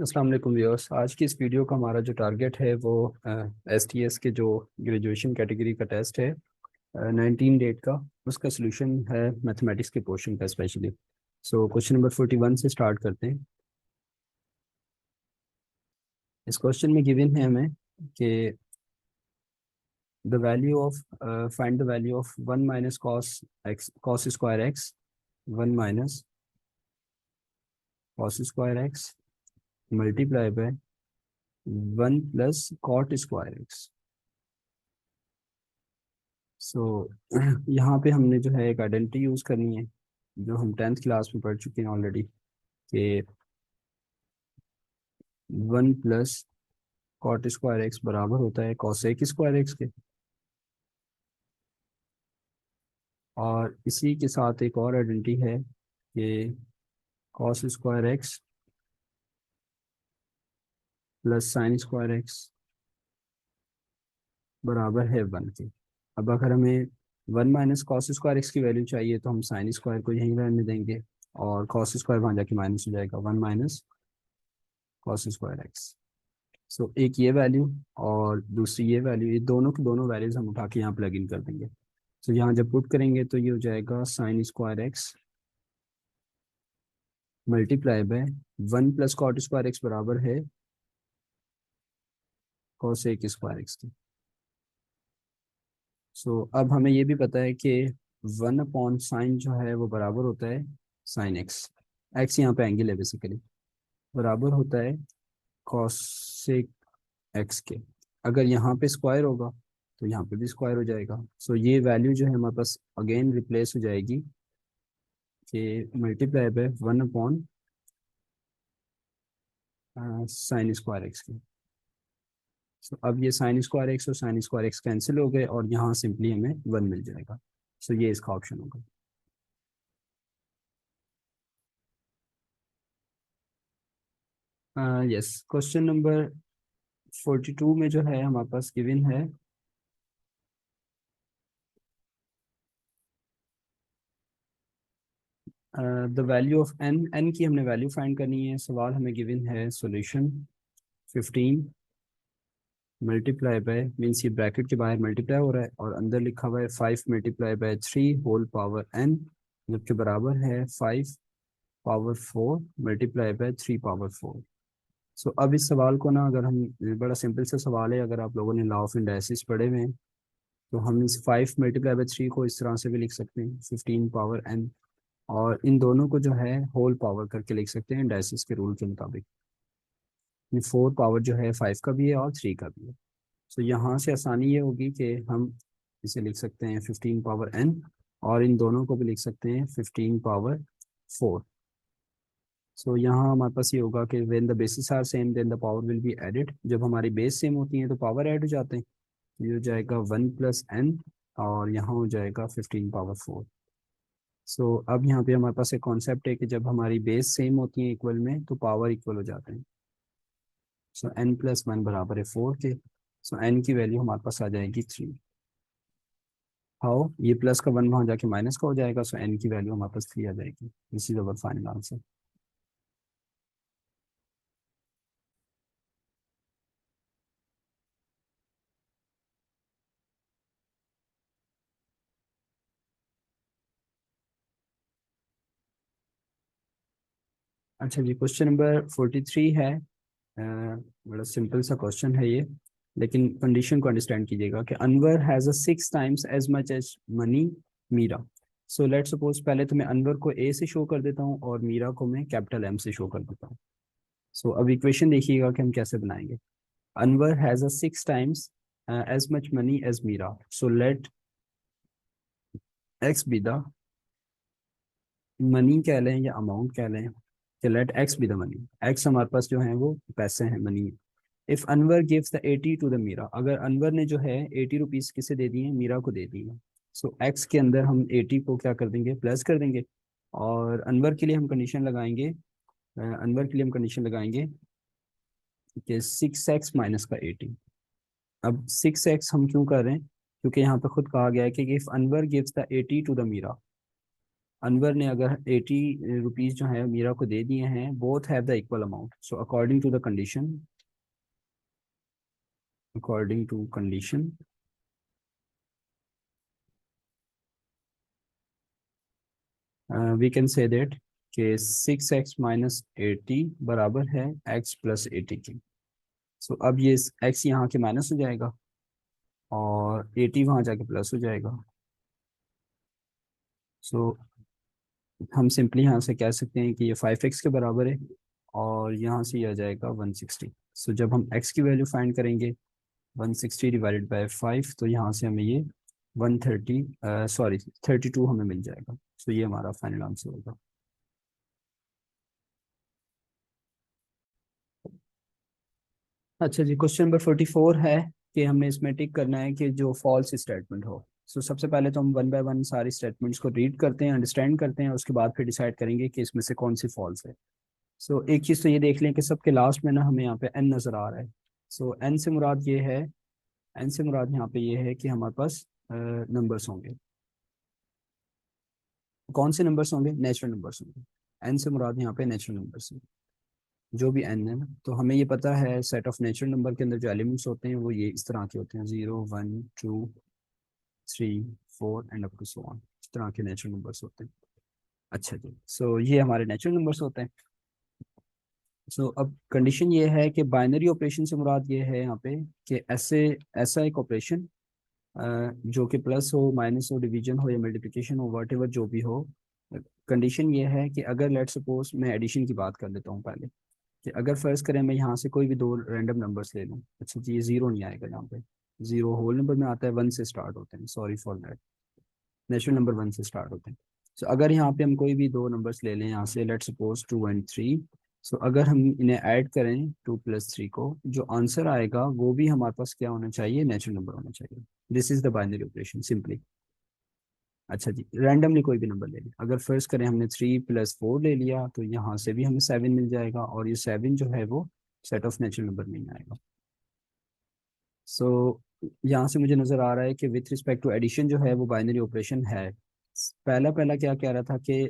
अस्सलाम वालेकुम व्यूअर्स। आज की इस वीडियो का हमारा जो टारगेट है वो एसटीएस के जो ग्रेजुएशन कैटेगरी का टेस्ट है 19 डेट का, उसका सोल्यूशन है मैथमेटिक्स के पोर्शन का स्पेशली। सो क्वेश्चन नंबर 41 से स्टार्ट करते हैं। इस क्वेश्चन में गिवन है हमें कि the value of find the value of 1 minus cos square X, 1 minus cos square x multiply by 1 plus cot square X. So यहाँ पे हमने जो है एक आइडेंटिटी यूज़ करनी है जो हम 10th क्लास में पढ़ चुके हैं ऑलरेडी, कि 1 प्लस कॉट स्क्वायर एक्स बराबर होता है कॉसेक स्क्वायर एक्स के। और इसी के साथ एक और आइडेंटिटी है कि cos square x plus sign square x बराबर है 1 के। अब अगर हमें 1 माइनस कॉस स्क्वायर एक्स की वैल्यू चाहिए तो हम साइन स्क्वायर को यहीं रहने देंगे और कॉस स्क्वायर वहाँ जाके माइनस हो जाएगा, 1 माइनस कॉस स्क्वायर एक्स। सो एक ये वैल्यू और दूसरी ये वैल्यू, ये दोनों की दोनों वैल्यूज हम उठा के यहाँ प्लग इन कर देंगे। सो यहाँ जब पुट करेंगे तो ये हो जाएगा sine square x multiply by 1 plus cot square x बराबर है कॉसेक स्क्वायर एक्स की। सो अब हमें ये भी पता है कि 1 अपॉन साइन जो है वो बराबर होता है साइन एक्स। एक्स यहाँ पे एंगल है बेसिकली, बराबर होता है कॉसेक एक्स के। अगर यहाँ पे स्क्वायर होगा तो यहाँ पे भी स्क्वायर हो जाएगा। सो ये वैल्यू जो है हमारे पास अगेन रिप्लेस हो जाएगी कि multiply by 1 upon sine square x की। सो अब ये साइन स्क्वायर एक्स और साइन स्क्वायर एक्स कैंसिल हो गए और यहाँ सिंपली हमें 1 मिल जाएगा। सो ये इसका ऑप्शन होगा। यस, क्वेश्चन नंबर 42 में जो है हमारे पास गिवन है the value of N. N की हमने वैल्यू फाइंड करनी है। सवाल हमें गिवन है सॉल्यूशन 15 मल्टीप्लाई बाय, मीन्स ये ब्रैकेट के बाहर मल्टीप्लाई हो रहा है और अंदर लिखा हुआ है 5 multiply by 3 whole power N, जबकि बराबर है 5 power 4 multiply by 3 power 4। So अब इस सवाल को ना, अगर हम, बड़ा सिंपल सा सवाल है, अगर आप लोगों ने लॉ ऑफ इंडाइसिस पढ़े हुए हैं तो हम इस 5 मल्टीप्लाई बाय 3 को इस तरह से भी लिख सकते हैं 15 पावर एन, और इन दोनों को जो है होल पावर करके लिख सकते हैं इंडाइसिस के रूल के मुताबिक। ये 4 पावर जो है 5 का भी है और 3 का भी है। सो यहाँ से आसानी ये होगी कि हम इसे लिख सकते हैं 15 पावर एन और इन दोनों को भी लिख सकते हैं 15 पावर 4। सो यहाँ हमारे पास ये होगा कि when the basis are same then the power will be added. जब हमारी बेस सेम होती है तो पावर ऐड हो जाते हैं। ये हो जाएगा 1 प्लस एन और यहाँ हो जाएगा 15 पावर 4। सो अब यहाँ पे हमारे पास एक कॉन्सेप्ट है कि जब हमारी बेस सेम होती है इक्वल में तो पावर इक्वल हो जाते हैं। सो एन प्लस वन बराबर है 4 के। सो एन की वैल्यू हमारे पास आ जाएगी 3। हाउ, ये प्लस का 1 वहाँ जाके माइनस का हो जाएगा। सो एन की वैल्यू हमारे पास 3 आ जाएगी। This is our final answer. अच्छा जी, क्वेश्चन नंबर 43 है। बड़ा सिंपल सा क्वेश्चन है ये, लेकिन कंडीशन को अंडरस्टैंड कीजिएगा कि Anwar has a 6 times as much as money Meera. So let suppose पहले तो मैं अनवर को ए से शो कर देता हूँ और मीरा को मैं कैपिटल एम से शो कर देता हूँ। सो अब इक्वेशन देखिएगा कि हम कैसे बनाएंगे। Anwar has a 6 times as much money as Meera, so let x be the money कह लें या अमाउंट कह लें, कि let x be the money. X हमारे पास जो है वो पैसे हैं, money. If Anwar gives the 80 to the Meera, अगर अनवर ने जो है 80 रुपीज किसे दे दिए, मीरा को दे दिए, सो एक्स के अंदर हम 80 को क्या कर देंगे, प्लस कर देंगे। और अनवर के लिए हम कंडीशन लगाएंगे, अनवर के लिए हम कंडीशन लगाएंगे कि 6x माइनस का 80। अब 6x हम क्यों कर रहे हैं, क्योंकि यहाँ पे खुद कहा गया है कि if Anwar gives the 80 to the Meera, Anwar ने अगर 80 रुपीज़ जो है मीरा को दे दिए हैं, both have the equal amount, so according to the condition, according to condition we can say that कि 6x - 80 बराबर है x + 80 की। सो अब ये x यहाँ के माइनस हो जाएगा और 80 वहाँ जाके प्लस हो जाएगा। सो हम सिंपली यहाँ से कह सकते हैं कि ये 5x के बराबर है और यहाँ से ये आ जाएगा 160। सो जब हम x की वैल्यू फाइंड करेंगे 160 डिवाइडेड बाय 5, तो यहाँ से हमें ये 130 सॉरी 32 हमें मिल जाएगा। सो ये हमारा फाइनल आंसर होगा। अच्छा जी, क्वेश्चन नंबर 44 है कि हमें इसमें टिक करना है कि जो फॉल्स स्टेटमेंट हो। सो सबसे पहले तो हम वन बाय वन सारी स्टेटमेंट्स को रीड करते हैं, अंडरस्टैंड करते हैं, उसके बाद फिर डिसाइड करेंगे कि इसमें से कौन सी फॉल्स है। सो एक चीज़ तो ये देख लें कि सबके लास्ट में ना हमें यहाँ पे एन नज़र आ रहा है। सो एन से मुराद ये है, एन से मुराद यहाँ पे ये है कि हमारे पास नंबर्स होंगे। कौन से नंबर्स होंगे? नेचुरल नंबर्स होंगे। एन से मुराद यहाँ पे नेचुरल नंबर्स हैं, जो भी एन है ना। तो हमें ये पता है सेट ऑफ नेचुरल नंबर के अंदर जो एलिमेंट्स होते हैं वो ये इस तरह के होते हैं, 0 1 2 3 4 and up to so on, इस तरह के नेचुरल नंबर्स होते हैं। अच्छा जी, सो ये हमारे नेचुरल नंबर्स होते हैं। सो अब कंडीशन ये है कि बाइनरी ऑपरेशन से मुराद ये है यहाँ पे कि ऐसे ऐसा एक ऑपरेशन जो कि प्लस हो, माइनस हो, डिवीजन हो या मल्टीप्लिकेशन हो, वट एवर जो भी हो। कंडीशन ये है कि अगर लेट सपोज मैं एडिशन की बात कर लेता हूँ पहले, कि अगर फर्ज करें मैं यहाँ से कोई भी दो रैंडम नंबर्स ले लूँ। अच्छा जी, ये जीरो नहीं आएगा यहाँ पे, जीरो होल नंबर में आता है, वन से स्टार्ट होते हैं, sorry for that, natural number one से स्टार्ट होते हैं। सो अगर यहाँ पे हम कोई भी दो नंबर्स ले लें यहाँ से, लेट सपोज 2 और 3। सो अगर हम इन्हें ऐड करें 2 + 3 को, जो आंसर आएगा वो भी हमारे पास क्या होना चाहिए? नेचुरल नंबर होना चाहिए। This is the binary operation simply. अच्छा जी, रैंडमली कोई भी नंबर ले लें, अगर फर्स्ट करें हमने 3 + 4 ले लिया तो यहाँ से भी हमें 7 मिल जाएगा, और ये 7 जो है वो सेट ऑफ नेचुरल नंबर में ही आएगा। सो यहाँ से मुझे नज़र आ रहा है कि विथ रिस्पेक्ट टू एडिशन जो है वो बाइनरी ऑपरेशन है। पहला पहला क्या कह रहा था कि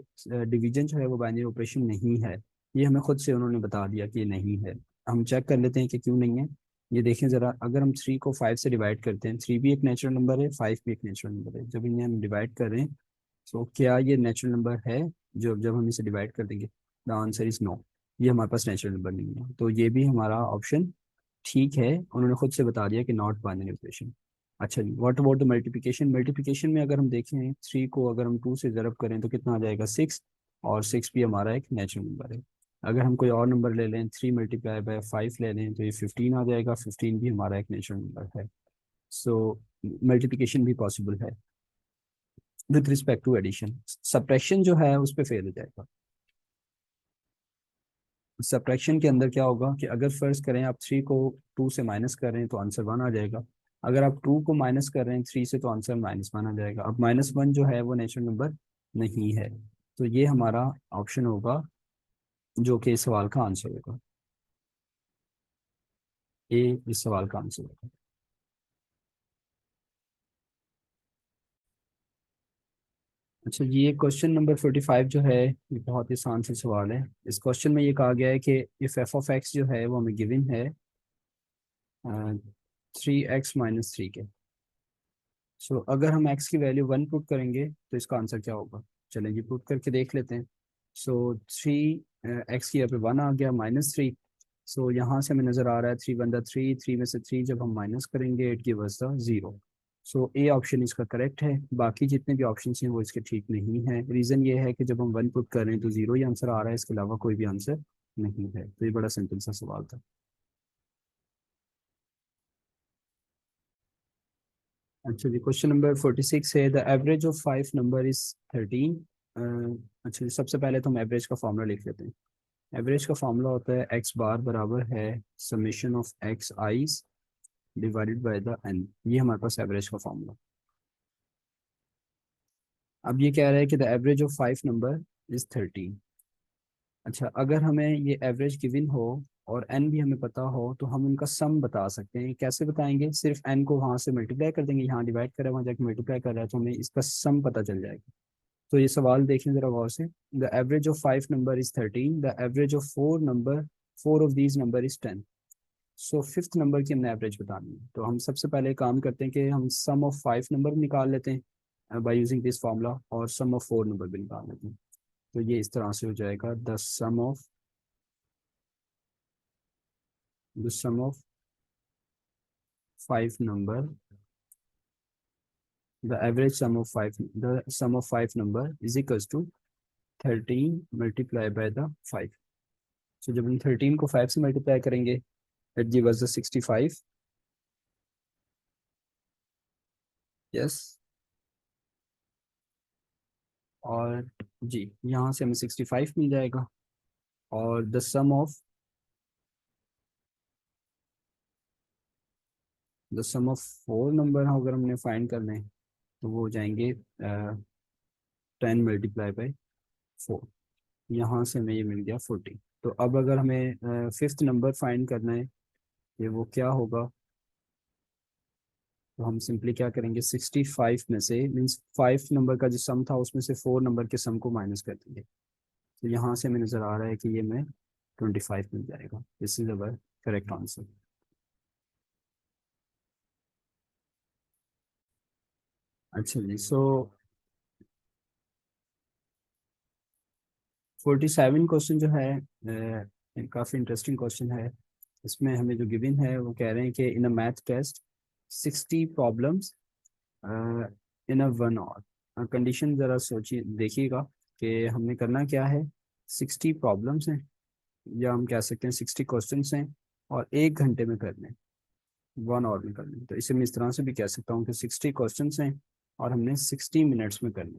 डिवीजन जो है वो बाइनरी ऑपरेशन नहीं है, ये हमें खुद से उन्होंने बता दिया कि ये नहीं है। हम चेक कर लेते हैं कि क्यों नहीं है। ये देखें ज़रा, अगर हम 3 को 5 से डिवाइड करते हैं, 3 भी एक नेचुरल नंबर है, 5 भी एक नेचुरल नंबर है, जब इन्हें हम डिवाइड कर रहे हैं तो क्या ये नेचुरल नंबर है? जो जब हम इसे डिवाइड कर देंगे, द आंसर इज नो, ये हमारे पास नेचुरल नंबर नहीं है। तो ये भी हमारा ऑप्शन ठीक है, उन्होंने खुद से बता दिया कि नॉट बाइनरी ऑपरेशन। अच्छा जी, what about the multiplication? Multiplication में अगर हम देखें 3 को अगर हम 2 से ज़रब करें तो कितना आ जाएगा? 6, और 6 भी हमारा एक नेचुरल नंबर है। अगर हम कोई और नंबर ले लें, 3 × 5 ले लें तो ये 15 आ जाएगा, 15 भी हमारा एक नेचुरल नंबर है। सो मल्टीप्लिकेशन भी पॉसिबल है with respect to addition. Subtraction जो है उस पर फेल हो जाएगा। सब्ट्रैक्शन के अंदर क्या होगा कि अगर फर्ज करें आप 3 को 2 से माइनस कर रहे हैं तो आंसर 1 आ जाएगा, अगर आप 2 को माइनस कर रहे हैं 3 से तो आंसर -1 आ जाएगा। अब -1 जो है वो नेचुरल नंबर नहीं है, तो ये हमारा ऑप्शन होगा जो कि इस सवाल का आंसर होगा, ए इस सवाल का आंसर होगा। अच्छा जी, ये क्वेश्चन नंबर 45 जो है ये बहुत ही आसान सा सवाल है। इस क्वेश्चन में ये कहा गया है कि इफ f(x) जो है वो हमें गिवन है 3x - 3 के। सो अगर हम x की वैल्यू 1 पुट करेंगे तो इसका आंसर क्या होगा? चलें जी, पुट करके देख लेते हैं। सो 3 x की यहाँ पे 1 आ गया, -3। सो यहाँ से हमें नज़र आ रहा है 3 × 1 = 3, 3 में से 3 जब हम माइनस करेंगे it give us the 0। So A option इसका करेक्ट है, बाकी जितने भी ऑप्शन हैं वो इसके ठीक नहीं है। रीज़न ये है कि जब हम 1 पुट कर रहे हैं तो 0 ही आंसर आ रहा है, इसके अलावा कोई भी आंसर नहीं है। तो ये बड़ा सिंपल सा सवाल था। अच्छा जी, क्वेश्चन नंबर 46 है the average of 5 number is 13। अच्छा जी, सबसे पहले तो हम एवरेज का फॉर्मूला लिख लेते हैं। एवरेज का फॉर्मूला होता है एक्स बार बराबर है summation of x i's divided by the N, ये हमारे पास एवरेज का फॉर्मूला। अब ये कह रहा है कि the average of 5 number is 13। अच्छा, अगर हमें ये एवरेज गिवन हो और एन भी हमें पता हो तो हम उनका सम बता सकते हैं। कैसे बताएंगे? सिर्फ एन को वहाँ से मल्टीप्लाई कर देंगे, यहाँ डिवाइड कर रहा है वहाँ जाके मल्टीप्लाई कर रहा है तो हमें इसका सम पता चल जाएगा। तो ये सवाल देखें जरा गौर से। The average of 5 number is 13, the average of 4 of these number is 10। So fifth number की हमने एवरेज बतानी है। तो हम सबसे पहले काम करते हैं कि हम सम ऑफ 5 नंबर निकाल लेते हैं बाय यूजिंग दिस फार्मूला, और सम ऑफ 4 नंबर भी निकाल लेते हैं। तो ये इस तरह से हो जाएगा, the sum of 5 number, the sum of 5 number is equals to 13 multiply by the 5। सो जब हम 13 को 5 से मल्टीप्लाई करेंगे, it give us the 65। Yes, और जी यहाँ से हमें 65 मिल जाएगा। और द सम ऑफ 4 नंबर अगर हमने फाइंड करने हैं, तो वो हो जाएंगे 10 × 4। यहाँ से हमें ये मिल गया 40। तो अब अगर हमें फिफ्थ नंबर फाइंड करना है कि वो क्या होगा, तो हम सिंपली क्या करेंगे, 65 में से मीन्स 5 नंबर का जो सम था उसमें से 4 नंबर के सम को माइनस कर देंगे। तो यहाँ से हमें नज़र आ रहा है कि ये में 25 मिल जाएगा। This is our correct answer. अच्छा जी, सो 47 क्वेश्चन जो है काफ़ी इंटरेस्टिंग क्वेश्चन है। इसमें हमें जो गिवन है वो कह रहे हैं कि in a math test 60 problems in a 1 hour. Condition ज़रा सोचिए, देखिएगा कि हमने करना क्या है। 60 प्रॉब्लम्स हैं, या हम कह सकते हैं 60 क्वेश्चंस हैं, और 1 घंटे में करने, 1 आवर में करने। तो इसे मैं इस तरह से भी कह सकता हूँ कि 60 क्वेश्चंस हैं और हमने 60 मिनट्स में करने।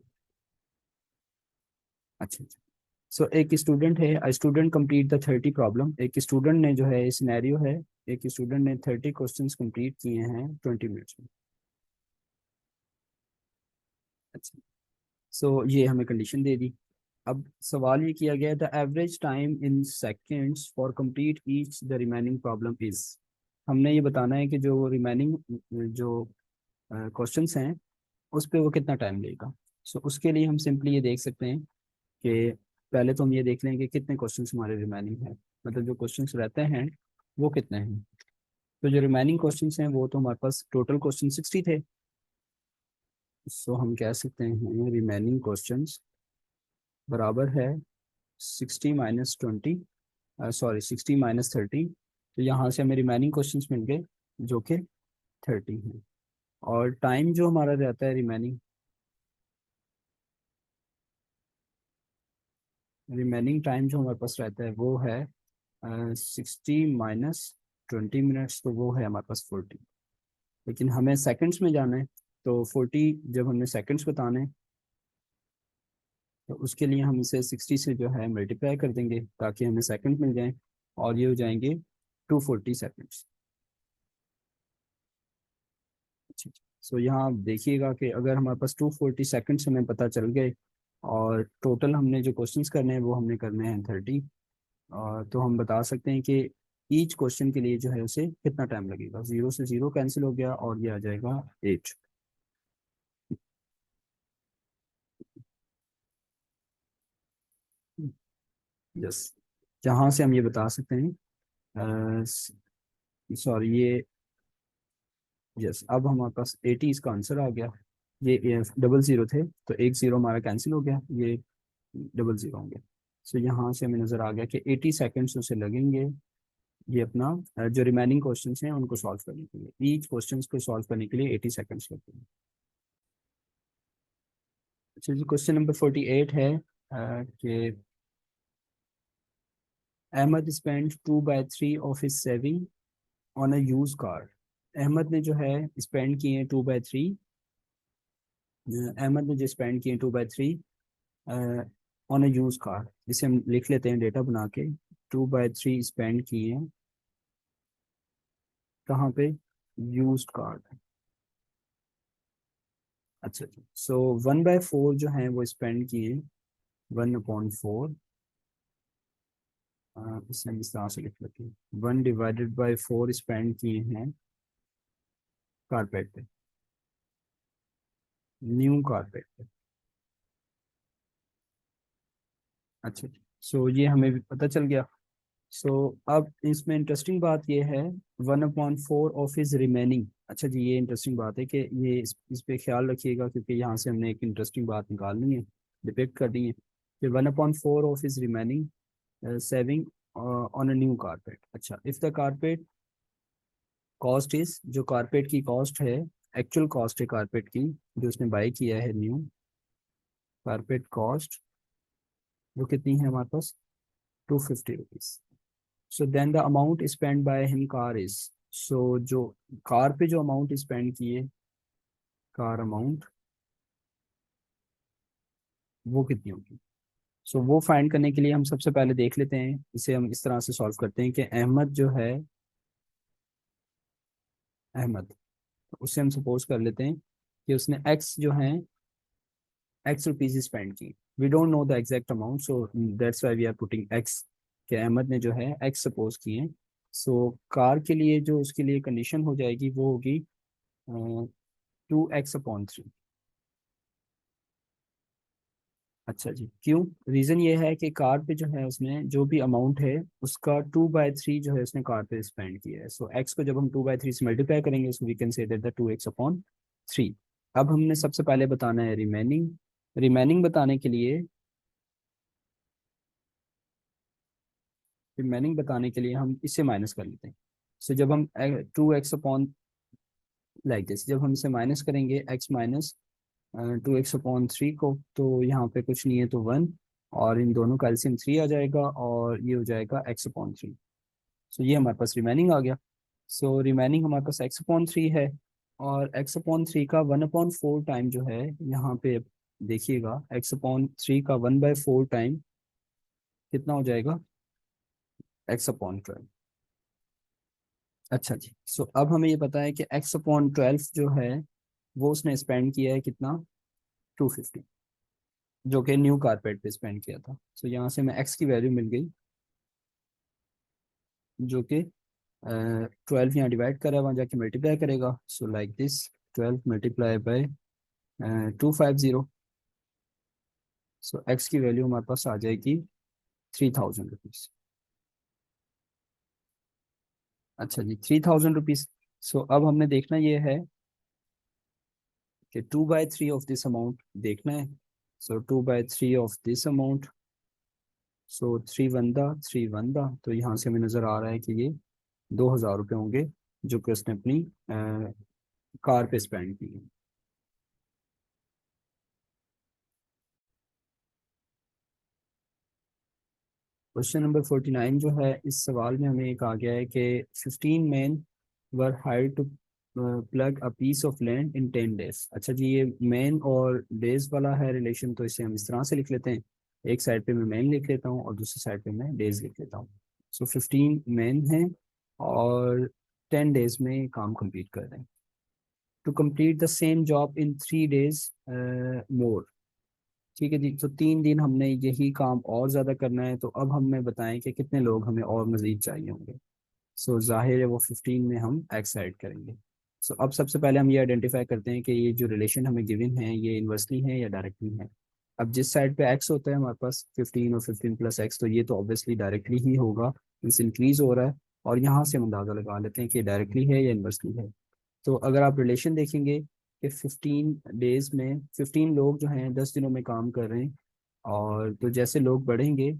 अच्छा अच्छा। सो एक स्टूडेंट है, स्टूडेंट कंप्लीट द 30 प्रॉब्लम। एक स्टूडेंट ने जो है, सिनेरियो है, एक स्टूडेंट ने 30 क्वेश्चंस कंप्लीट किए हैं 20 मिनट्स में। अच्छा, सो ये हमें कंडीशन दे दी। अब सवाल ये किया गया, the average time in seconds for complete each the remaining problem is. हमने ये बताना है कि जो रिमेनिंग जो क्वेश्चंस हैं उस पे वो कितना टाइम लेगा। सो उसके लिए हम सिंपली ये देख सकते हैं कि पहले तो हम ये देख लें कि कितने क्वेश्चंस हमारे रिमेनिंग हैं, मतलब जो क्वेश्चंस रहते हैं वो कितने हैं। तो जो रिमेनिंग क्वेश्चंस हैं वो तो हमारे पास टोटल क्वेश्चन 60 थे। सो हम कह सकते हैं रिमेनिंग क्वेश्चंस बराबर है 60 - 20, सॉरी 60 - 30। तो यहाँ से हमें रिमेनिंग क्वेश्चंस मिल गए जो कि 30 हैं। और टाइम जो हमारा रहता है रिमेनिंग टाइम जो हमारे पास रहता है वो है 60 - 20 मिनट्स, तो वो है हमारे पास 40। लेकिन हमें सेकंड्स में जाना है, तो 40 जब हमने सेकंड्स बताने हैं, तो उसके लिए हम इसे 60 से जो है मल्टीप्लाई कर देंगे ताकि हमें सेकंड मिल जाए, और ये हो जाएंगे 240 सेकंड्स। सो यहाँ आप देखिएगा कि अगर हमारे पास 240 सेकंड्स हमें पता चल गए, और टोटल हमने जो क्वेश्चंस करने हैं वो हमने करने हैं 30, और तो हम बता सकते हैं कि ईच क्वेश्चन के लिए जो है उसे कितना टाइम लगेगा। 0 से 0 कैंसिल हो गया और ये आ जाएगा 8। यस, जहाँ से हम ये बता सकते हैं, सॉरी ये, यस, अब हमारे पास 80 इसका आंसर आ गया। ये डबल ज़ीरो थे, तो एक ज़ीरो हमारा कैंसिल हो गया, ये डबल ज़ीरो होंगे। सो यहाँ से हमें नज़र आ गया कि 80 सेकेंड्स उसे लगेंगे ये अपना जो रिमेनिंग क्वेश्चंस हैं उनको सॉल्व करने के लिए। ईच क्वेश्चंस को सॉल्व करने के लिए 80 सेकेंड्स लगते हैं। अच्छा जी, क्वेश्चन नंबर 48 है कि Ahmad spend 2/3 of his saving on a use car. Ahmad ने जो है स्पेंड किए हैं 2/3, अहमद ने जो स्पेंड किए 2/3 ऑन अ यूज कार। इसे हम लिख लेते हैं डेटा बना के। 2/3 स्पेंड किए हैं कहाँ पे, यूज कार। अच्छा, सो 1/4 जो है वो स्पेंड किए, 1/4, इसे हम इस तरह से लिख लेते हैं, 1/4 स्पेंड किए हैं कारपेट पे, न्यू कारपेट पे। अच्छा, सो ये हमें भी पता चल गया। सो अब इसमें इंटरेस्टिंग बात ये है, 1/4 ऑफ इज रिमेनिंग। अच्छा जी, ये इंटरेस्टिंग बात है कि ये इस पे ख्याल रखिएगा, क्योंकि यहाँ से हमने एक इंटरेस्टिंग बात निकालनी है, डिपेक्ट करनी है कि 1/4 of is remaining saving on a new carpet. अच्छा, if the carpet cost is, जो कारपेट की कॉस्ट है, एक्चुअल कॉस्ट है कारपेट की जो उसने बाई किया है, न्यू कारपेट कॉस्ट वो कितनी है हमारे पास, 250 rupees. So then the amount spend by him car is, so जो कार पे जो अमाउंट स्पेंड किए, कार अमाउंट वो कितनी होगी। सो वो फाइंड करने के लिए हम सबसे पहले देख लेते हैं, इसे हम इस तरह से सॉल्व करते हैं कि अहमद जो है, अहमद, तो उससे हम सपोज कर लेते हैं कि उसने एक्स जो है, एक्स रुपीज स्पेंड की। We don't know the exact amount, so that's why we are putting x, कि अहमद ने जो है एक्स सपोज किए। सो कार के लिए जो उसके लिए कंडीशन हो जाएगी वो होगी 2x/3। अच्छा जी, क्यों, रीज़न ये है कि कार पे जो है उसने जो भी अमाउंट है उसका 2/3 जो है उसने कार पे स्पेंड किया है। सो एक्स को जब हम 2/3 से मल्टीप्लाई करेंगे, so we can say that the 2x/3। अब हमने सबसे पहले बताना है रिमेनिंग। रिमेनिंग बताने के लिए, रिमेनिंग बताने के लिए हम इसे माइनस कर लेते हैं। सो जब हम 2x/, लाइक दिस, जब हम इसे माइनस करेंगे x माइनस 2x/3 को, तो यहाँ पे कुछ नहीं है तो 1, और इन दोनों का एलसीएम 3 आ जाएगा और ये हो जाएगा x/3। सो ये हमारे पास रिमेनिंग आ गया। सो रिमेनिंग हमारे पास x/3 है, और x/3 का 1/4 टाइम जो है, यहाँ पे देखिएगा x/3 का 1/4 टाइम कितना हो जाएगा, x/12। अच्छा जी, सो अब हमें ये पता है कि x/12 जो है वो उसने स्पेंड किया है कितना, 250, जो कि न्यू कारपेट पे स्पेंड किया था। सो यहाँ से हमें x की वैल्यू मिल गई, जो कि 12 यहाँ डिवाइड करा है, वहाँ जाके मल्टीप्लाई करेगा। So like this, 12 multiply by 250। So x की वैल्यू हमारे पास आ जाएगी 3000 रुपीज़। अच्छा जी, 3000 रुपीज़। सो अब हमने देखना ये है कि 2/3 ऑफ दिस अमाउंट देखना है। सो 2/3 ऑफ दिस अमाउंट, सो 3 तो यहाँ से हमें नज़र आ रहा है कि ये 2000 रुपये होंगे, जो कि उसने अपनी कार पे स्पेंड की। क्वेश्चन नंबर 49 जो है, इस सवाल में हमें एक आ गया है कि 15 were hired to plug a piece of land in 10 days. अच्छा जी, ये मैन और डेज वाला है रिलेशन, तो इसे हम इस तरह से लिख लेते हैं, एक साइड पे मैं मैन लिख लेता हूँ और दूसरी साइड पे मैं डेज लिख लेता हूँ। सो 15 मैन है और 10 डेज में काम कंप्लीट कर रहे हैं। To complete the same job in 3 days मोर। ठीक है जी, तो 3 दिन हमने यही काम और ज़्यादा करना है, तो अब हमें बताएं कि कितने लोग हमें और मज़ीद चाहिए होंगे। सो जाहिर है वो 15 में हम एक्स ऐड करेंगे। सो अब सबसे पहले हम ये आइडेंटिफाई करते हैं कि ये जो रिलेशन हमें गिवन है ये इन्वर्सली है या डायरेक्टली है। अब जिस साइड पे एक्स होता है हमारे पास 15 और 15 प्लस एक्स, तो ये तो ऑब्वियसली डायरेक्टली ही होगा, इस इंक्रीज हो रहा है, और यहाँ से हम अंदाज़ा लगा लेते हैं कि डायरेक्टली है या इन्वर्सली है। तो अगर आप रिलेशन देखेंगे कि 15 डेज में 15 लोग जो हैं 10 दिनों में काम कर रहे हैं, और तो जैसे लोग बढ़ेंगे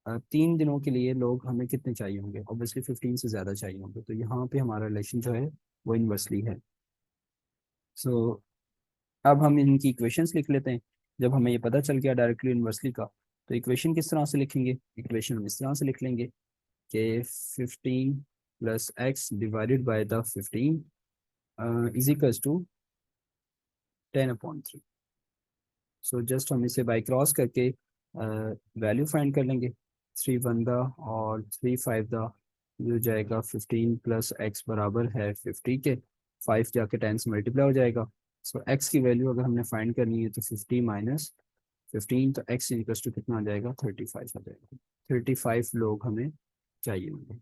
3 दिनों के लिए लोग हमें कितने चाहिए होंगे, ऑब्वियसली 15 से ज़्यादा चाहिए होंगे, तो यहाँ पे हमारा रिलेशन जो है वो इन्वर्सली है। सो अब हम इनकी इक्वेशंस लिख लेते हैं। जब हमें ये पता चल गया डायरेक्टली इन्वर्सली का, तो इक्वेशन किस तरह से लिखेंगे, इक्वेशन हम इस तरह से लिख लेंगे कि 15 plus x divided by the 15 is equals to 10/3। So just हम इसे बाई क्रॉस करके वैल्यू फाइंड कर लेंगे। 3 वन और 3 5 जो जाएगा 15 प्लस एक्स बराबर है 50 के, 5 जाके 10 से मल्टीप्लाई हो जाएगा। सो एक्स की वैल्यू अगर हमने फाइंड करनी है तो 50 माइनस 15, तो एक्स इक्वल टू कितना आ जाएगा, 35 आ जाएगा। 35 लोग हमें चाहिए होंगे।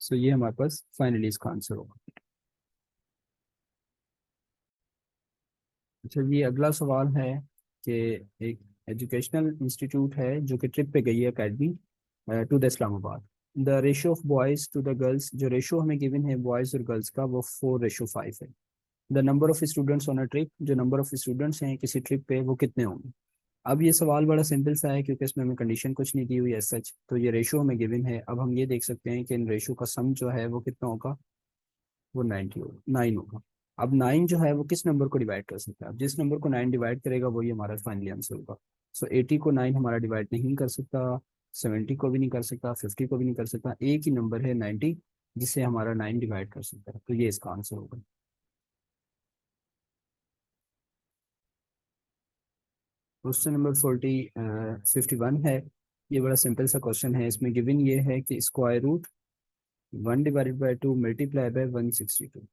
सो ये हमारे पास फाइनली इसका आंसर होगा। अच्छा, ये अगला सवाल है कि एक एजुकेशनल इंस्टीट्यूट है जो कि ट्रिप पे गई है academy to the Islamabad. The ratio of boys to the girls, जो रेशो हमें गिवन है बॉयज़ और गर्ल्स का वो 4:5 है। The number of students on a trip, जो नंबर ऑफ स्टूडेंट्स हैं किसी ट्रिप पे वो कितने होंगे। अब ये सवाल बड़ा सिंपल सा है क्योंकि इसमें हमें कंडीशन कुछ नहीं दी हुई है सच, तो ये रेशो हमें गिवन है। अब हम ये देख सकते हैं कि इन रेशो का सम जो है वो कितना होगा, वो 90 होगा, 9 होगा। अब 9 जो है वो किस नंबर को डिवाइड कर सकता है, अब जिस नंबर को 9 डिवाइड करेगा वही हमारा फाइनली आंसर होगा। सो 80 को 9 हमारा डिवाइड नहीं कर सकता, 70 को भी नहीं कर सकता, 50 को भी नहीं कर सकता, एक ही नंबर है 90 जिसे हमारा 9 डिवाइड कर सकता है, तो ये इसका आंसर होगा। क्वेश्चन नंबर 51 है। ये बड़ा सिंपल सा क्वेश्चन है। इसमें गिवन ये है कि स्क्वायर रूट 1/2 मल्टीप्लाई बाय 162।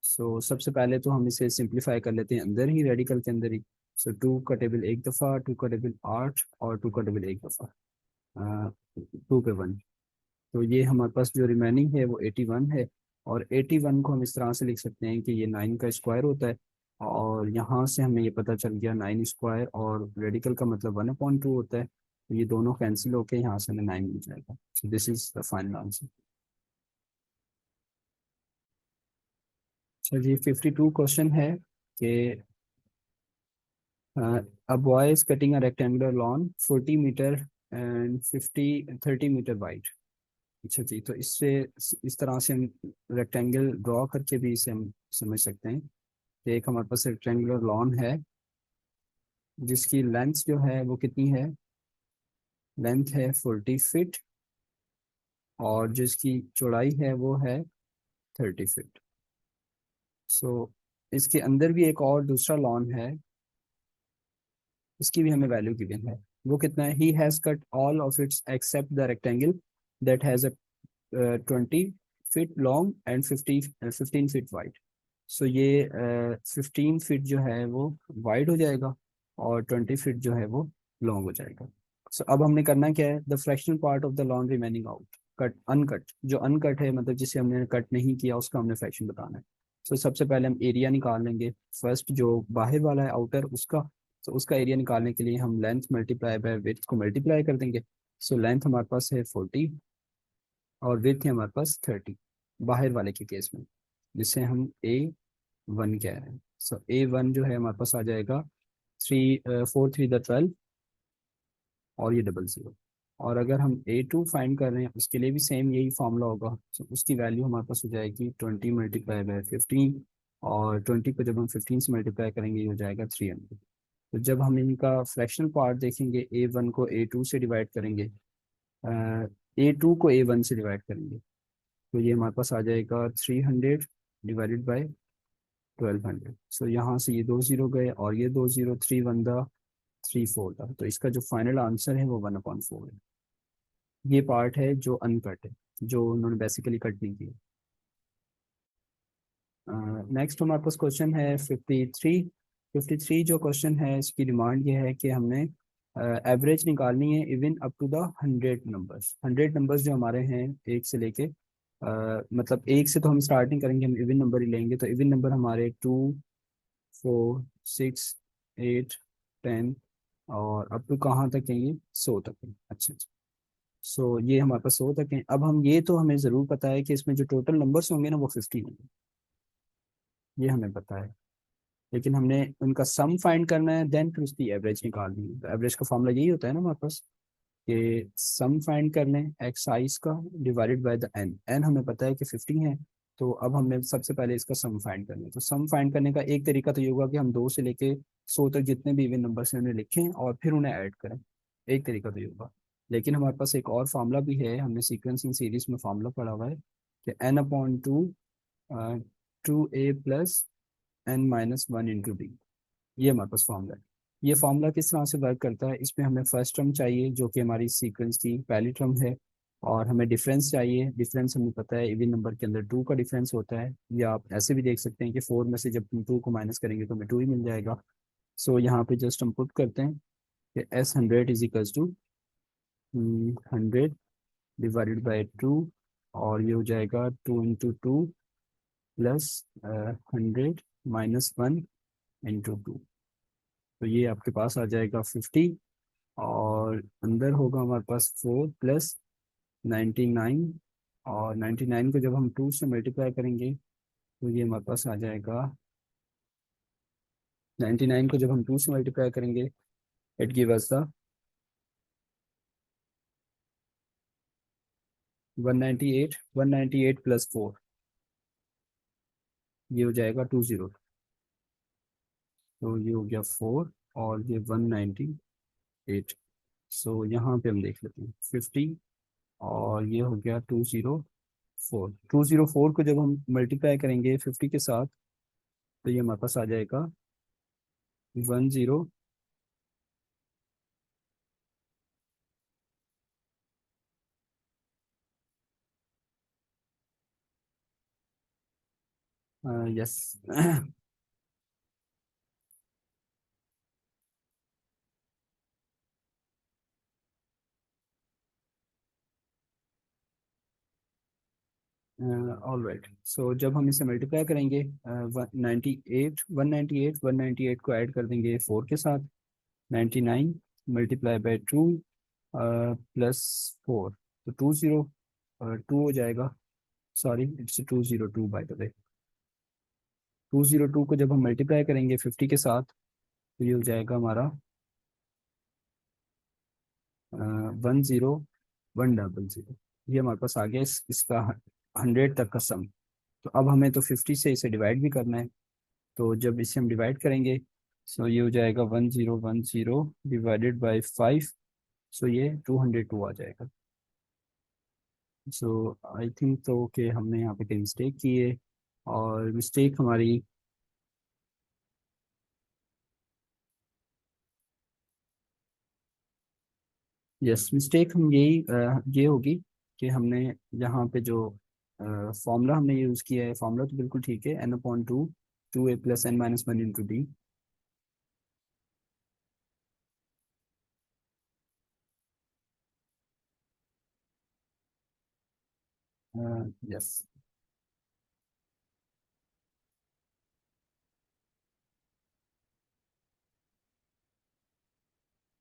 सो सबसे पहले तो हम इसे सिंप्लीफाई कर लेते हैं अंदर ही, रेडिकल के अंदर ही। सो 2 का टेबल एक दफ़ा, 2 का टेबल 8 और 2 का टेबल एक दफ़ा, 2 पे 1। तो ये हमारे पास जो रिमेनिंग है वो 81 है। और 81 को हम इस तरह से लिख सकते हैं कि ये 9 का स्क्वायर होता है। और यहाँ से हमें ये पता चल गया 9 स्क्वायर और रेडिकल का मतलब 1/2 होता है। तो ये दोनों कैंसिल होके यहाँ से हमें 9 मिल जाएगा। So this is the final answer. अच्छा जी, 52 क्वेश्चन है कि a boy is cutting a rectangular lawn 40 metre and 30 metre wide. अच्छा जी, तो इससे इस तरह से हम रेक्टेंगल ड्रॉ करके भी इसे हम समझ सकते हैं कि एक हमारे पास रेक्टेंगुलर लॉन है जिसकी लेंथ जो है वो कितनी है, लेंथ है 40 फीट, और जिसकी चौड़ाई है वो है 30 फीट। सो इसके अंदर भी एक और दूसरा लॉन है, उसकी भी हमें वैल्यू गिवन है। वो कितना है, he has cut all of its except the rectangle that has a 20 feet long and 15 feet wide. So ये 15 फीट जो है वो वाइड हो जाएगा और 20 फीट जो है वो लॉन्ग हो जाएगा। सो अब हमने करना क्या है, the fractional part of the lawn remaining out, cut uncut, जो अनकट है मतलब जिसे हमने कट नहीं किया उसका हमने फ्रैक्शन बताना है। सो सबसे पहले हम एरिया निकाल लेंगे, फर्स्ट जो बाहर वाला है आउटर उसका। तो उसका एरिया निकालने के लिए हम लेंथ मल्टीप्लाई बाय विड्थ को मल्टीप्लाई कर देंगे। सो लेंथ हमारे पास है 40 और विड्थ है हमारे पास 30 बाहर वाले के केस में, जिसे हम A1 कह रहे हैं। सो A1 जो है हमारे पास आ जाएगा 3 4 3 द 12 और ये 00। और अगर हम A2 फाइंड कर रहे हैं उसके लिए भी सेम यही फॉर्मूला होगा। तो उसकी वैल्यू हमारे पास हो जाएगी 20 मल्टीप्लाई बाय 15, और 20 को जब हम 15 से मल्टीप्लाई करेंगे ये हो जाएगा 300। तो जब हम इनका फ्रैक्शनल पार्ट देखेंगे, A1 को A2 से डिवाइड करेंगे, A2 को A1 से डिवाइड करेंगे, तो ये हमारे पास आ जाएगा 300 डिवाइडेड बाई 1200। सो यहाँ से ये 2 0 गए और ये 2 0, 3 1 3 4 था, तो इसका जो फाइनल आंसर है वो 1/4 है। ये पार्ट है जो अनकट है, जो उन्होंने बेसिकली कट नहीं किया। नेक्स्ट हमारे पास क्वेश्चन है 53। 53 जो क्वेश्चन है इसकी डिमांड ये है कि हमने एवरेज निकालनी है even up to the 100 numbers. 100 numbers जो हमारे हैं एक से लेके मतलब एक से तो हम स्टार्ट नहीं करेंगे, हम इवन नंबर ही लेंगे। तो इवन नंबर हमारे 2 4 6 8 10 और अप टू कहाँ तक है, ये 100 तक है। अच्छा अच्छा, सो ये हमारे पास 100 तक है। अब हम ये तो हमें ज़रूर पता है कि इसमें जो टोटल नंबर्स होंगे ना वो 50 होंगे, ये हमें पता है। लेकिन हमने उनका सम फाइंड करना है, देन फिर उसकी एवरेज निकालनी है। तो एवरेज का फॉर्मूला यही होता है ना हमारे पास कि सम फाइंड कर लें एक्साइज का divided by the n. N हमें पता है कि 50 है, तो अब हमने सबसे पहले इसका सम फाइंड करना है। तो सम फाइंड करने का एक तरीका तो ये होगा कि हम 2 से लेके 100 तक जितने भी इवन नंबर हैं उन्हें लिखें और फिर उन्हें ऐड करें। एक तरीका तो ये होगा। लेकिन हमारे पास एक और फार्मूला भी है, हमने सीक्वेंसिंग सीरीज में फार्मूला पढ़ा हुआ है कि n/2 2a + n-1 × d। ये हमारे पास फॉर्मूला है। ये फॉर्मूला किस तरह से वर्क करता है, इसमें हमें फर्स्ट टर्म चाहिए जो कि हमारी सीक्वेंस की पहली टर्म है, और हमें डिफरेंस चाहिए। डिफरेंस हमें पता है इवन नंबर के अंदर 2 का डिफरेंस होता है, या आप ऐसे भी देख सकते हैं कि 4 में से जब हम 2 को माइनस करेंगे तो हमें 2 ही मिल जाएगा। सो यहाँ पे जस्ट हम पुट करते हैं कि S100 is equals to 100 divided by 2, और ये हो जाएगा 2 × 2 + 100 - 1 × 2। तो ये आपके पास आ जाएगा 50, और अंदर होगा हमारे पास 4 प्लस 99, और 99 को जब हम 2 से मल्टीप्लाई करेंगे तो ये हमारे पास आ जाएगा, 99 को जब हम 2 से मल्टीप्लाई करेंगे it give us the 198, 198 plus 4, ये हो जाएगा 20। तो ये हो गया 4 और ये 198। सो यहाँ पे हम देख लेते हैं 50, और ये हो गया 204। 204 को जब हम मल्टीप्लाई करेंगे 50 के साथ तो ये हमारे पास आ जाएगा 10। यस। ऑल राइट, सो जब हम इसे मल्टीप्लाई करेंगे 198 को ऐड कर देंगे 4 के साथ, 99 मल्टीप्लाई बाई 2 प्लस 4, तो 2 हो जाएगा। Sorry, it's 202 by the way. 202 को जब हम मल्टीप्लाई करेंगे 50 के साथ तो ये हो जाएगा हमारा 10100। ये हमारे पास आ गया इसका 100 तक का सम। तो अब हमें तो 50 से इसे डिवाइड भी करना है, तो जब इसे हम डिवाइड करेंगे सो ये हो जाएगा 1010 डिवाइडेड बाई 5, सो ये 202 आ जाएगा। सो आई थिंक तो कि हमने यहाँ पे कहीं मिस्टेक की है, और मिस्टेक हमारी, यस, मिस्टेक हम यही ये होगी कि हमने यहाँ पे जो फॉर्मूला हमने यूज़ किया है, फॉर्मूला तो बिल्कुल ठीक है, n/2 2a plus n-1 into d. Yes.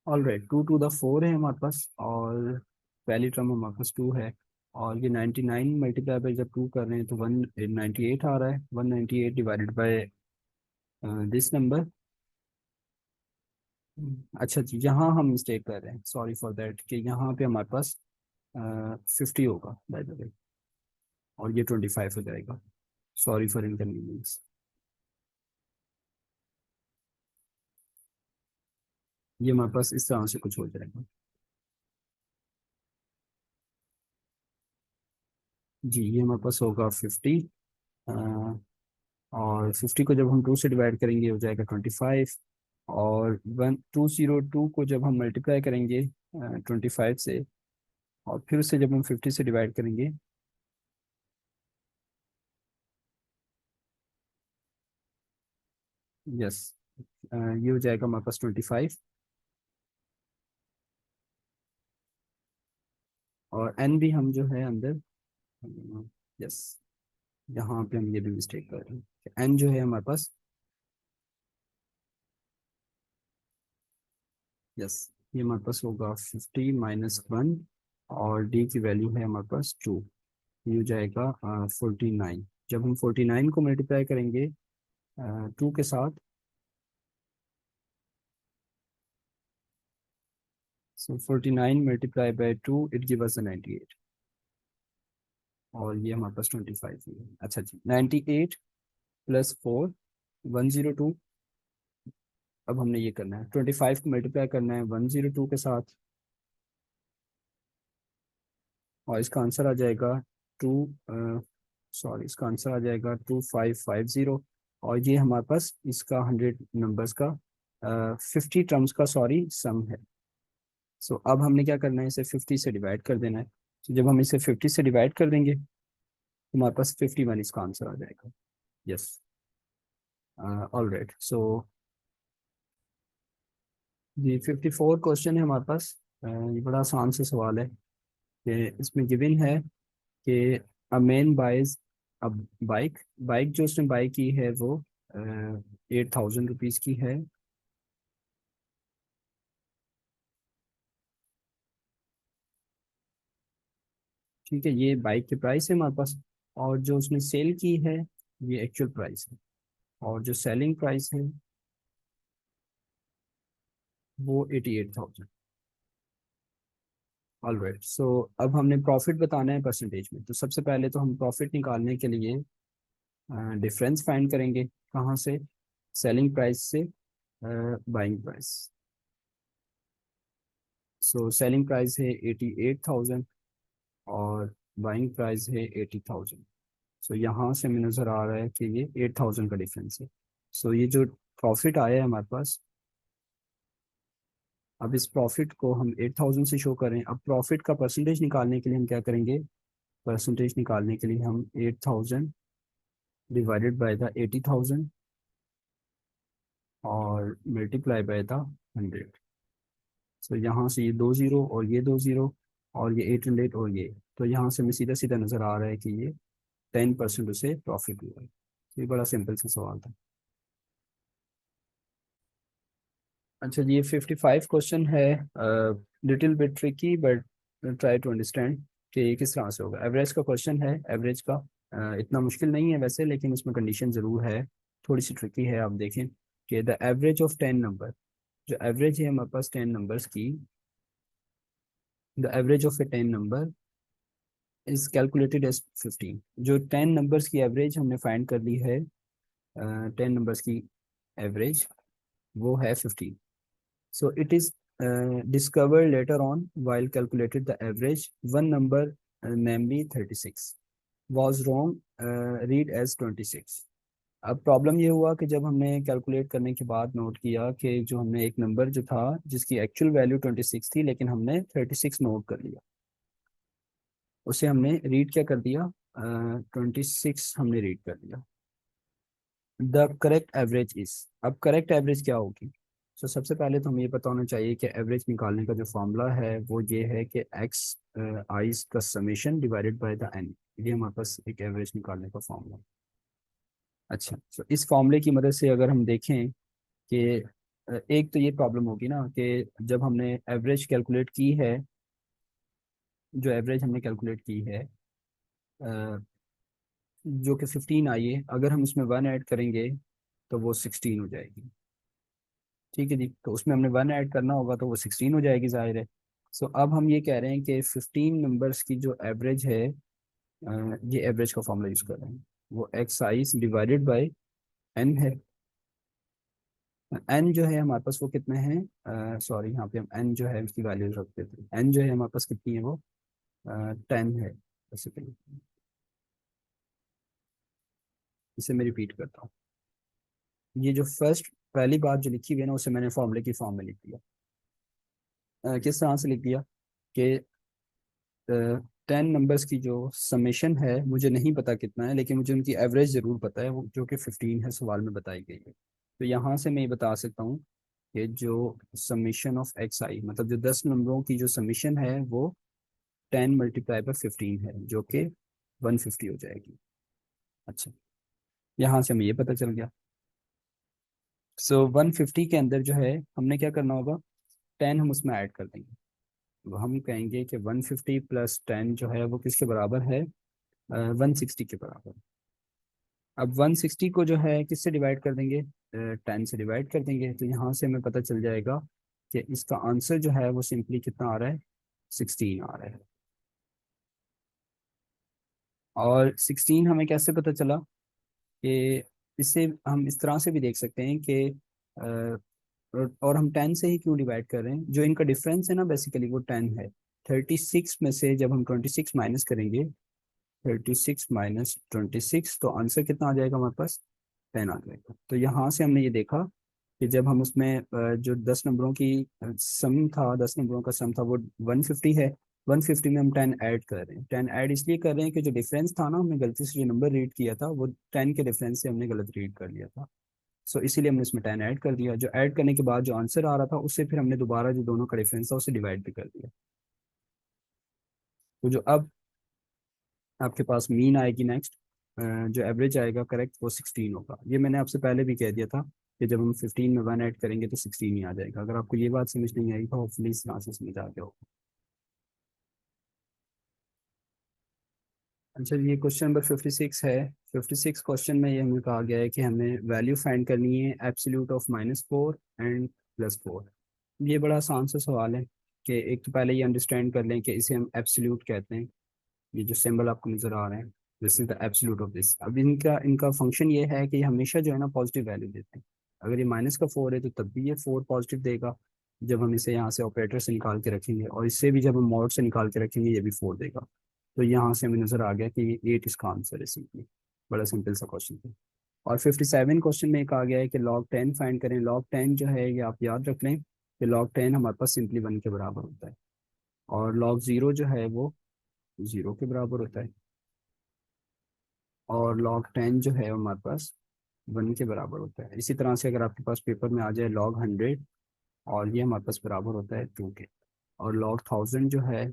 All right, 2 to the 4 है हमारे पास, और पहली टर्म हमारे पास 2 है, और ये 99 मल्टीप्लाई बाई जब 2 कर रहे हैं तो 198 आ रहा है, 198 डिवाइडेड बाई दिस नंबर। अच्छा जी, यहाँ हम मिस्टेक कर रहे हैं, सॉरी फॉर दैट, कि यहाँ पे हमारे पास 50 होगा बाय द वे, और ये 25 हो जाएगा। Sorry for inconvenience. ये हमारे पास इस तरह से कुछ हो जाएगा। जी, ये हमारे पास होगा 50, और 50 को जब हम 2 से डिवाइड करेंगे हो जाएगा 25, और 1202 को जब हम मल्टीप्लाई करेंगे 25 से, और फिर उससे जब हम 50 से डिवाइड करेंगे, यस, ये हो जाएगा हमारे पास 25, और एन भी हम जो है अंदर, यस, यहाँ पे हम ये भी मिस्टेक कर रहे हैं, एन जो है हमारे पास, यस, ये हमारे पास होगा 50 - 1, और डी की वैल्यू है हमारे पास 2, ये हो जाएगा 49। जब हम 49 को मल्टीप्लाई करेंगे 2 के साथ, सो 49 multiply by 2 it give us 98, और ये हमारे पास 25 है। अच्छा जी, 98 प्लस 4 102। अब हमने ये करना है 25 को मल्टीप्लाई करना है 102 के साथ, और इसका आंसर आ जाएगा 2, सॉरी, इसका आंसर आ जाएगा 2550, और ये हमारे पास इसका 100 नंबर्स का 50 टर्म्स का, सॉरी, सम है। सो अब हमने क्या करना है, इसे 50 से डिवाइड कर देना है। तो जब हम इसे 50 से डिवाइड कर देंगे तो हमारे पास 51 इसका आंसर आ जाएगा। यस। ऑल राइट, सो ये 54 क्वेश्चन है हमारे पास। ये बड़ा आसान सा सवाल है कि इसमें गिवन है कि a man buys a bike, bike जो उसने बाई की है वो 8000 रुपीज़ की है, ठीक है, ये बाइक की प्राइस है हमारे पास, और जो उसने सेल की है ये एक्चुअल प्राइस है, और जो सेलिंग प्राइस है वो 88,000। ऑलराइट, सो अब हमने प्रॉफिट बताना है परसेंटेज में। तो सबसे पहले तो हम प्रॉफिट निकालने के लिए डिफरेंस फाइंड करेंगे। कहाँ से? सेलिंग प्राइस से buying price. So selling price है 88,000 और बाइंग प्राइस है 80,000। सो यहाँ से हमें नज़र आ रहा है कि ये 8,000 का डिफरेंस है। सो ये जो प्रॉफिट आया है हमारे पास, अब इस प्रॉफिट को हम 8,000 से शो करें। अब प्रॉफिट का परसेंटेज निकालने के लिए हम क्या करेंगे? परसेंटेज निकालने के लिए हम 8,000 डिवाइडेड बाय द 80,000 और मल्टीप्लाई बाय द 100। सो यहाँ से ये दो ज़ीरो और ये दो ज़ीरो और ये 800 और तो यहाँ से हमें सीधा सीधा नज़र आ रहा है कि ये 10% उसे प्रॉफिट हुआ है। ये बड़ा सिंपल सा सवाल था। अच्छा जी, ये 55 क्वेश्चन है, little bit tricky but try to understand कि ये किस तरह से होगा। एवरेज का क्वेश्चन है, एवरेज का इतना मुश्किल नहीं है वैसे, लेकिन इसमें कंडीशन ज़रूर है, थोड़ी सी ट्रिकी है। आप देखें कि द एवरेज ऑफ 10 नंबर, जो एवरेज है हमारे पास 10 नंबर्स की, the average of a 10 number is calculated as 15। जो 10 नंबर्स की एवरेज हमने फाइंड कर ली है, 10 नंबर्स की एवरेज वो है 15। So it is discovered later on while calculated the average. One number, namely 36, was wrong. Read as 26. अब प्रॉब्लम ये हुआ कि जब हमने कैलकुलेट करने के बाद नोट किया कि जो हमने एक नंबर जो था जिसकी एक्चुअल वैल्यू 26 थी, लेकिन हमने 36 नोट कर लिया, उसे हमने रीड क्या कर दिया? 26 हमने रीड कर दिया। द करेक्ट एवरेज इज, अब करेक्ट एवरेज क्या होगी? तो सबसे पहले तो हमें ये पता होना चाहिए कि एवरेज निकालने का जो फॉर्मूला है वो ये है कि एक्स आईज का summation divided by the N. ये हमारे पास एक एवरेज निकालने का फॉर्मूला। अच्छा, तो इस फॉर्मूले की मदद से अगर हम देखें कि एक तो ये प्रॉब्लम होगी ना कि जब हमने एवरेज कैलकुलेट की है, जो एवरेज हमने कैलकुलेट की है जो कि 15 आई है, अगर हम उसमें 1 ऐड करेंगे तो वो 16 हो जाएगी। ठीक है जी, तो उसमें हमने 1 ऐड करना होगा तो वो 16 हो जाएगी, जाहिर है। सो अब हम ये कह रहे हैं कि 15 नंबर्स की जो एवरेज है, ये एवरेज का फॉर्मूला यूज़ कर रहे हैं, वो x i divided by n है। एन जो है हमारे पास वो कितने हैं? सॉरी, यहाँ पे हम एन जो है उसकी वैल्यू रख देते हैं। एन जो है हमारे पास कितनी है? वो 10 है बेसिकली। इसे मैं रिपीट करता हूँ। ये जो फर्स्ट पहली बात जो लिखी हुई है ना, उसे मैंने फॉर्मूले की फॉर्म में लिख दिया। किस तरह से लिख दिया कि 10 नंबर्स की जो समेशन है मुझे नहीं पता कितना है, लेकिन मुझे उनकी एवरेज ज़रूर पता है, वो जो कि 15 है, सवाल में बताई गई है। तो यहाँ से मैं ये बता सकता हूँ कि जो समेशन ऑफ एक्स आई, मतलब जो 10 नंबरों की जो समेशन है वो 10 × 15 है, जो कि 150 हो जाएगी। अच्छा, यहाँ से हमें ये पता चल गया। सो 150 के अंदर जो है हमने क्या करना होगा? 10 हम उसमें ऐड कर देंगे। तो हम कहेंगे कि 150 प्लस 10 जो है वो किसके बराबर है? 160 के बराबर। अब 160 को जो है किससे डिवाइड कर देंगे? 10 से डिवाइड कर देंगे। तो यहाँ से हमें पता चल जाएगा कि इसका आंसर जो है वो सिंपली कितना आ रहा है? 16 आ रहा है। और 16 हमें कैसे पता चला? कि इससे हम इस तरह से भी देख सकते हैं कि और हम 10 से ही क्यों डिवाइड कर रहे हैं? जो इनका डिफरेंस है ना बेसिकली वो 10 है। 36 में से जब हम 26 माइनस करेंगे, 36 - 26 तो आंसर कितना आ जाएगा हमारे पास? 10 आ जाएगा। तो यहाँ से हमने ये देखा कि जब हम उसमें जो 10 नंबरों की सम था, 10 नंबरों का सम था वो 150 है। 150 में हम 10 ऐड कर रहे हैं। 10 ऐड इसलिए कर रहे हैं कि जो डिफरेंस था ना, हमने गलती से जो नंबर रीड किया था वो 10 के डिफरेंस से हमने गलत रीड कर लिया था। सो इसीलिए हमने इसमें 10 ऐड कर दिया। जो ऐड करने के बाद जो आंसर आ रहा था उससे फिर हमने दोबारा जो दोनों का डिफरेंस था उसे डिवाइड भी कर दिया। तो जो अब आपके पास मीन आएगी नेक्स्ट, जो एवरेज आएगा करेक्ट वो 16 होगा। ये मैंने आपसे पहले भी कह दिया था कि जब हम 15 में 1 ऐड करेंगे तो 16 ही आ जाएगा। अगर आपको ये बात समझ नहीं आई तो होपफुली इस तरह से समझ आ गया होगा। अच्छा, ये क्वेश्चन नंबर 56 है। 56 क्वेश्चन में ये हमें कहा गया है कि हमें वैल्यू फाइंड करनी है एब्सोल्यूट ऑफ -4 एंड +4। ये बड़ा आसान सा सवाल है कि एक तो पहले ये अंडरस्टैंड कर लें कि इसे हम एब्सोल्यूट कहते हैं। ये जो सिंबल आपको नजर आ रहे हैं, this is the absolute of this. अब इनका इनका फंक्शन ये है कि ये हमेशा जो है ना पॉजिटिव वैल्यू देते हैं। अगर ये -4 है तो तब भी ये 4 पॉजिटिव देगा जब हम इसे यहाँ से ऑपरेटर से निकाल के रखेंगे, और इससे भी जब हम मॉड से निकाल के रखेंगे ये भी 4 देगा। तो यहाँ से हमें नजर आ गया कि ये 8 इसका आंसर है सिंपली। बड़ा सिंपल सा क्वेश्चन था। और 57 क्वेश्चन में कहा गया है कि log 10 फाइंड करें। log 10 जो है ये आप याद रख लें कि log 10 हमारे पास सिंपली 1 के बराबर होता है, और log 0 जो है वो 0 के बराबर होता है, और log 10 जो है हमारे पास 1 के बराबर होता है। इसी तरह से अगर आपके पास पेपर में आ जाए log 100, और ये हमारे पास बराबर होता है 2 के, और log 1000 जो है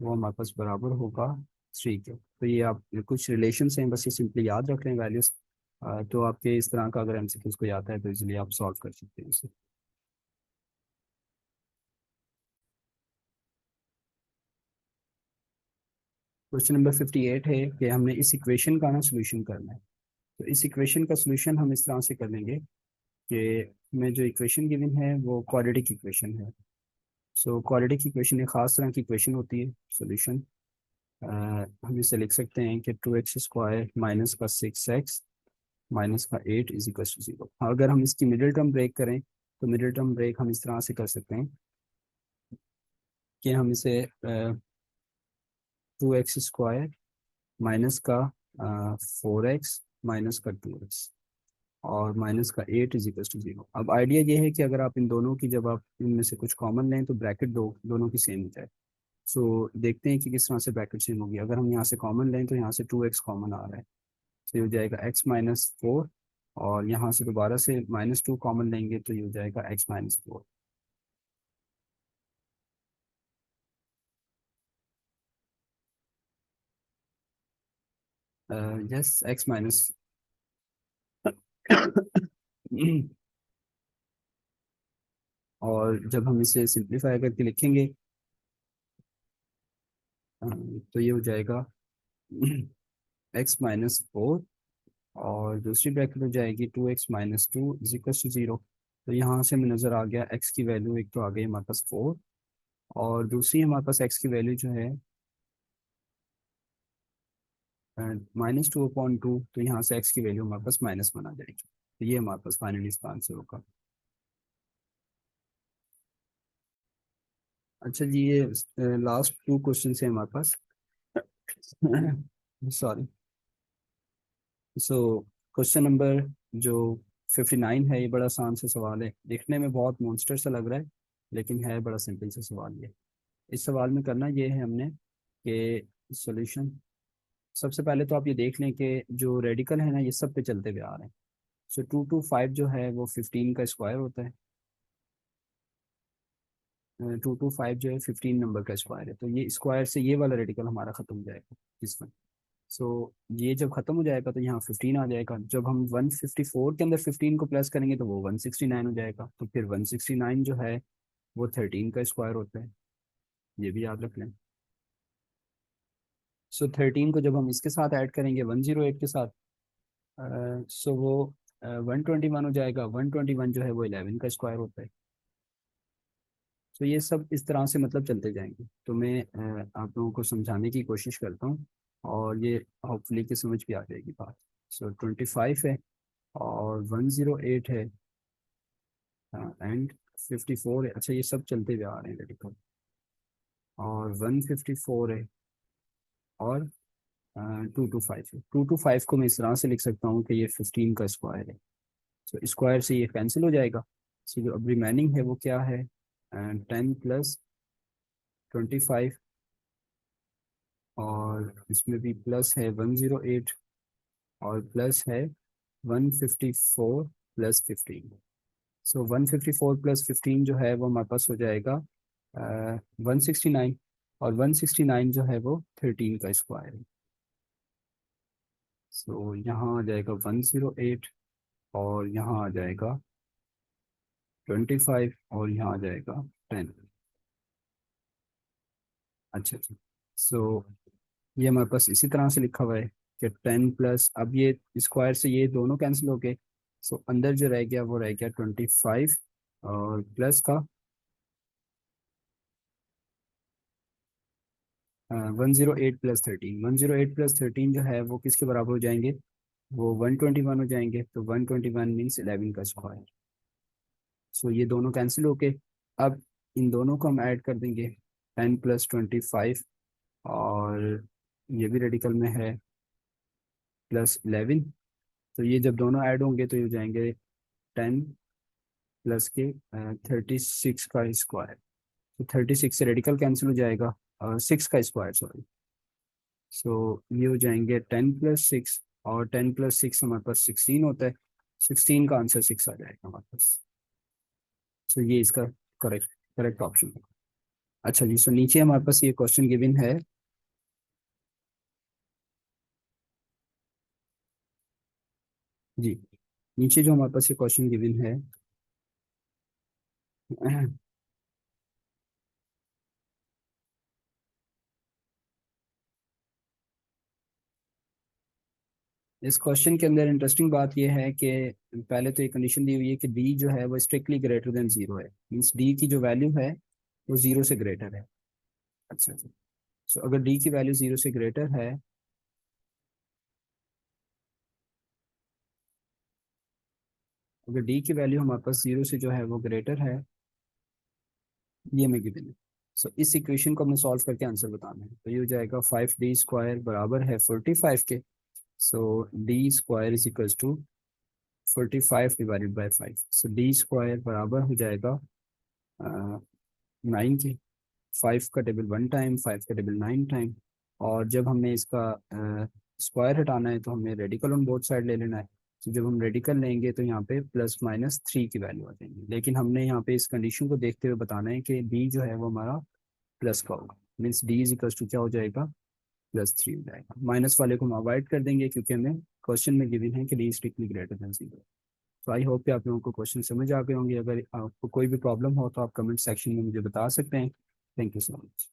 वो हमारे पास बराबर होगा 3 के। तो ये आप कुछ रिलेशन हैं, बस ये सिंपली याद रख लें वैल्यूज। तो आपके इस तरह का अगर एमसीक्यूज को आता है तो इसलिए आप सॉल्व कर सकते हैं इसे। क्वेश्चन नंबर 58 है कि हमने इस इक्वेशन का ना सोल्यूशन करना है। तो इस इक्वेशन का सोल्यूशन हम इस तरह से कर लेंगे कि हमें जो इक्वेशन गिवन है वो क्वाड्रेटिक इक्वेशन है। सो क्वाड्रेटिक इक्वेशन एक खास तरह की इक्वेशन होती है। सोल्यूशन हम इसे लिख सकते हैं कि 2x² माइनस का 6x माइनस का 8 इज इक्वल टू 0। अगर हम इसकी मिडिल टर्म ब्रेक करें तो मिडिल टर्म ब्रेक हम इस तरह से कर सकते हैं कि हम इसे 2x² माइनस का 4x माइनस का 2x और माइनस का 8 इज इक्वल टू 0। अब आइडिया ये है कि अगर आप इन दोनों की, जब आप इनमें से कुछ कॉमन लें तो ब्रैकेट दोनों की सेम हो जाए। सो देखते हैं कि किस तरह से ब्रैकेट सेम होगी। अगर हम यहाँ से कॉमन लें तो यहाँ से 2x कॉमन आ रहा है, तो ये हो जाएगा x-4, और यहाँ से दोबारा से -2 कॉमन लेंगे तो ये हो जाएगा x-4। यस, x माइनस और जब हम इसे सिंप्लीफाई करके लिखेंगे तो ये हो जाएगा x-4, और दूसरी ब्रैकेट हो जाएगी 2x-2 इज इक्वल टू 0। तो यहाँ से हमें नज़र आ गया x की वैल्यू एक तो आ गई हमारे पास 4, और दूसरी हमारे पास x की वैल्यू जो है -2/2। तो यहाँ से x की वैल्यू हमारे पास -1 आ जाएगी। तो ये हमारे पास फाइनली इसका आंसर होगा। अच्छा जी, ये लास्ट 2 क्वेश्चन है हमारे पास। सॉरी। सो क्वेश्चन नंबर जो 59 है, ये बड़ा आसान सा सवाल है। देखने में बहुत मॉन्स्टर सा लग रहा है लेकिन है बड़ा सिंपल सा सवाल ये। इस सवाल में करना ये है हमने कि सॉल्यूशन, सबसे पहले तो आप ये देख लें कि जो रेडिकल है ना ये सब पे चलते हुए आ रहे हैं। सो 2 to 5 जो है वो 15 का स्क्वायर होता है। 2 to 5 जो है 15 नंबर का स्क्वायर है, तो ये स्क्वायर से ये वाला रेडिकल हमारा खत्म हो जाएगा इसमें। सो ये जब खत्म हो जाएगा तो यहाँ 15 आ जाएगा। जब हम 154 के अंदर 15 को प्लस करेंगे तो वो 169 हो जाएगा। तो फिर 169 जो है वो 13 का स्क्वायर होता है, ये भी याद रख लें। सो 13 को जब हम इसके साथ ऐड करेंगे 108 के साथ, सो वो 121 हो जाएगा। 121 जो है वो 11 का स्क्वायर होता है। तो ये सब इस तरह से मतलब चलते जाएंगे। तो मैं आप लोगों को समझाने की कोशिश करता हूँ, और ये होपफुली कि समझ भी आ जाएगी बात। सो 25 है, और 108 है, एंड 54 है। अच्छा, ये सब चलते हुए आ रहे हैं रेडिकल, और 154 है, और 2 to 5 है। 2 to 5 को मैं इस तरह से लिख सकता हूँ कि ये 15 का स्क्वायर है। तो स्क्वायर से ये कैंसिल हो जाएगा। सो जो अब रिमेनिंग है वो क्या है, 10 + 25, और इसमें भी प्लस है 108, और प्लस है 154 + 15। सो 154 + 15 जो है वो हमारे पास हो जाएगा 169, और 169 जो है वो 13 का स्क्वायर है। सो यहाँ आ जाएगा 108, और यहाँ आ जाएगा 25, और यहाँ आ जाएगा 10। अच्छा अच्छा। सो ये हमारे पास इसी तरह से लिखा हुआ है कि 10 प्लस, अब ये स्क्वायर से ये दोनों कैंसिल हो गए, सो अंदर जो रह गया वो रह गया 25, और प्लस का 108 प्लस 13, 108 प्लस 13 जो है वो किसके बराबर हो जाएंगे, वो 121 हो जाएंगे, तो 121 मीन्स 11 का स्क्वायर। सो ये दोनों कैंसिल हो गए। अब इन दोनों को हम ऐड कर देंगे, 10 प्लस 25, और ये भी रेडिकल में है, +11। तो ये जब दोनों ऐड होंगे तो ये हो जाएंगे 10 प्लस के 36 का स्क्वायर। तो 36 से रेडिकल कैंसिल हो जाएगा, 6 का स्क्वायर सॉरी। सो ये हो जाएंगे 10 प्लस 6, और 10 प्लस 6 हमारे पास 16 होता है, 16 का आंसर 6 आ जाएगा हमारे पास। सो ये इसका करेक्ट करेक्ट ऑप्शन है। अच्छा जी, सो नीचे हमारे पास ये क्वेश्चन गिवन है। जी, नीचे जो हमारे पास ये क्वेश्चन गिवन है, इस क्वेश्चन के अंदर इंटरेस्टिंग बात यह है कि पहले तो एक कंडीशन दी हुई है कि डी जो है वो स्ट्रिक्टली ग्रेटर देन जीरो है, मीन्स डी की जो वैल्यू है वो जीरो से ग्रेटर है। अच्छा अच्छा, सो अगर डी की वैल्यू जीरो से ग्रेटर है, अगर डी की वैल्यू हमारे पास जीरो से जो है वो ग्रेटर है, ये में गिवन है। सो इस इक्वेशन को हमने सॉल्व करके आंसर बताना है, तो ये हो जाएगा 5d² बराबर है 45 के। So D square is equal to 45 divided by 5, so D square बराबर हो जाएगा 9 के। 5 का टेबल 1 टाइम, 5 का टेबल 9 टाइम, और जब हमने इसका स्क्वायर हटाना है तो हमें रेडिकल ऑन बोथ साइड ले लेना है। तो जब हम रेडिकल लेंगे तो यहाँ पे +-3 की वैल्यू आ जाएंगी, लेकिन हमने यहाँ पे इस कंडीशन को देखते हुए बताना है कि डी जो है वो हमारा प्लस का होगा, means d is equal to क्या हो जाएगा, +3 हो जाएगा। माइनस वाले को हम अवॉइड कर देंगे क्योंकि हमें क्वेश्चन में गिवन है कि D strictly greater than zero. तो आई होप कि आप लोगों को क्वेश्चन समझ आ गए होंगे। अगर आपको कोई भी प्रॉब्लम हो तो आप कमेंट सेक्शन में मुझे बता सकते हैं। Thank you so much.